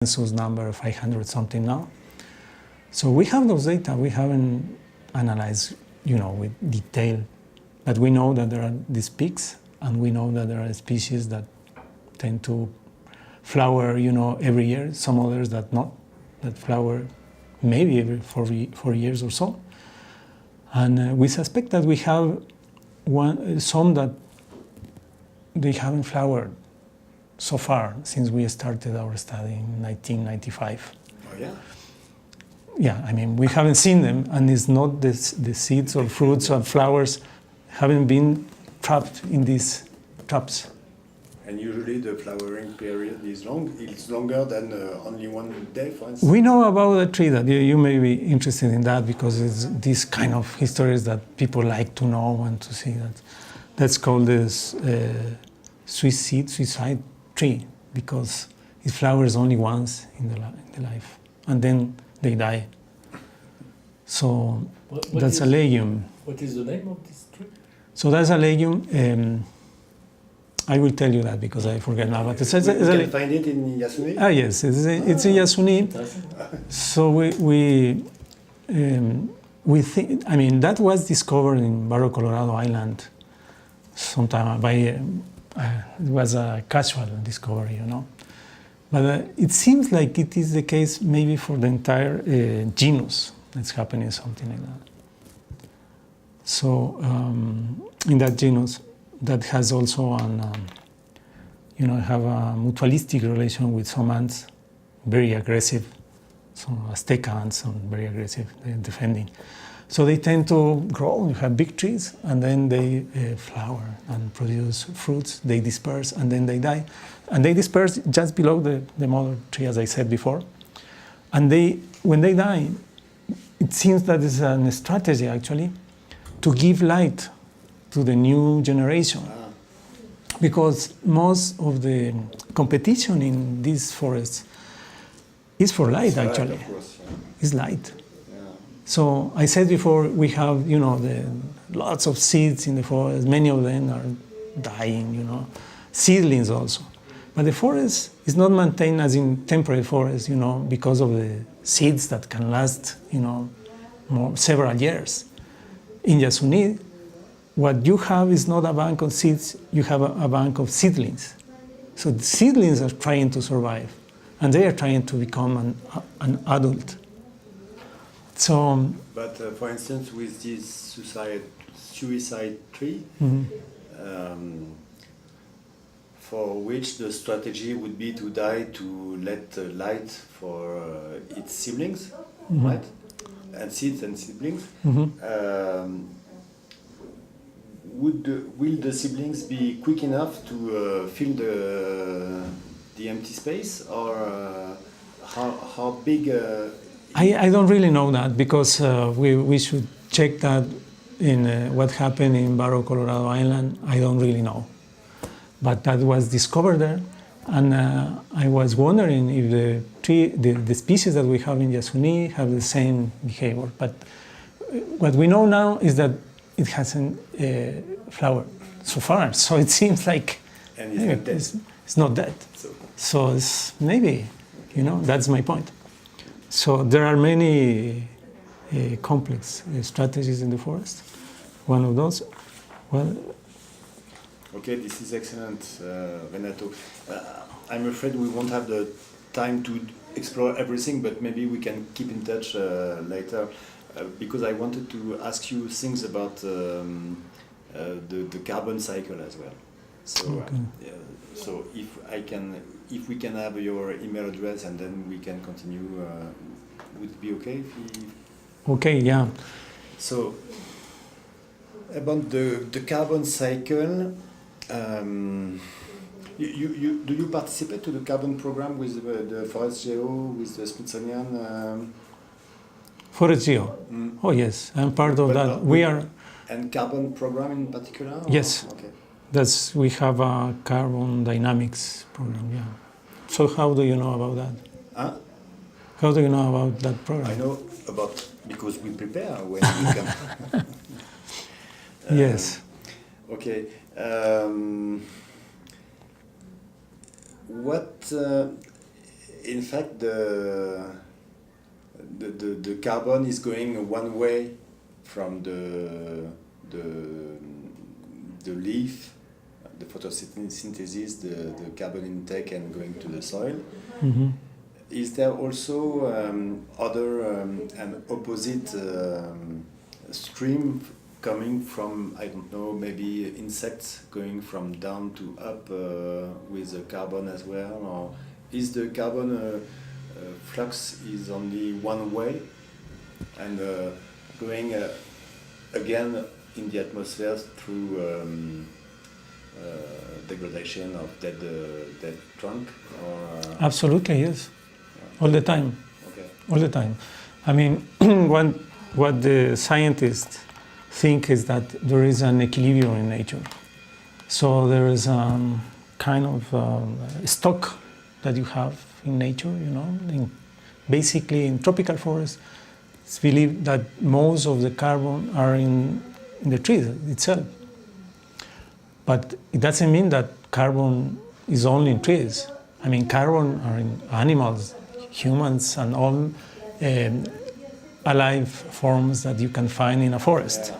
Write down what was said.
census number 500 something now. So we have those data. We haven't analyzed, with detail, but we know that there are these peaks, and we know that there are species that tend to flower, every year. Some others that flower maybe every 4 years or so. And we suspect that we have some that they haven't flowered so far since we started our study in 1995. Oh, yeah? Yeah, we haven't seen them, and it's not the seeds or fruits or flowers haven't been trapped in these traps. And usually the flowering period is long. It's longer than only 1 day, for instance. We know about a tree that you may be interested in that, because it's these kind of histories that people like to know and to see. That's called this suicide tree, because it flowers only once in the life, and then they die. So that's a legume. What is the name of this tree? So that's a legume. I will tell you that because I forget now. But You can find it in Yasuni? Yes, it's in Yasuni. So we think. That was discovered in Barro Colorado Island sometime by. It was a casual discovery, But it seems like it is the case maybe for the entire genus that's happening, something like that. So in that genus, that has also have a mutualistic relation with some ants, very aggressive, some Azteca ants, very aggressive, defending. So they tend to grow, you have big trees, and then they flower and produce fruits. They disperse, and then they die. And they disperse just below the mother tree, as I said before. And when they die, it seems that it's a strategy, actually, to give light to the new generation. Because most of the competition in these forests is for light, actually. Light, of course, yeah. It's light. So I said before, we have, lots of seeds in the forest. Many of them are dying, seedlings also. But the forest is not maintained as in temperate forests, because of the seeds that can last, several years. In Yasuni, what you have is not a bank of seeds, you have a bank of seedlings. So the seedlings are trying to survive, and they are trying to become an adult. So, but for instance, with this suicide tree, for which the strategy would be to die to let light for its siblings, right? And seeds and siblings. Will the siblings be quick enough to fill the empty space, or how big? I don't really know that, because we should check that in what happened in Barro Colorado Island. I don't really know. But that was discovered there, and I was wondering if the species that we have in Yasuni have the same behavior. But what we know now is that it hasn't flowered so far, so it seems like it's not dead. So it's maybe, that's my point. So there are many complex strategies in the forest. One of those, Okay, this is excellent, Renato. I'm afraid we won't have the time to explore everything, but maybe we can keep in touch later, because I wanted to ask you things about the carbon cycle as well. So, okay. So if we can have your email address, and then we can continue, would it be okay? Okay, yeah. So about the carbon cycle, do you participate to the carbon program with the Forest Geo, with the Smithsonian? Forest Geo? Oh yes, I'm part of that. We are. And carbon program in particular? Or? Yes. Okay. We have a carbon dynamics program, yeah. So how do you know about that? Huh? How do you know about that program? I know about, because we prepare when we come. Yes. Okay. What in fact, the carbon is going one way from the leaf, the photosynthesis, the carbon intake, and going to the soil. Mhm. Is there also other an opposite stream coming from, I don't know, maybe insects going from down to up with the carbon as well, or is the carbon flux is only one way and going again in the atmosphere through degradation of dead trunk? Or, Absolutely, yes. All the time. okay. All the time. I mean, what the scientists think is that there is an equilibrium in nature. So there is kind of stock that you have in nature, you know. Basically, in tropical forests, it's believed that most of the carbon are in the trees itself. But it doesn't mean that carbon is only in trees. I mean, carbon are in animals, humans, and all alive forms that you can find in a forest. Yeah.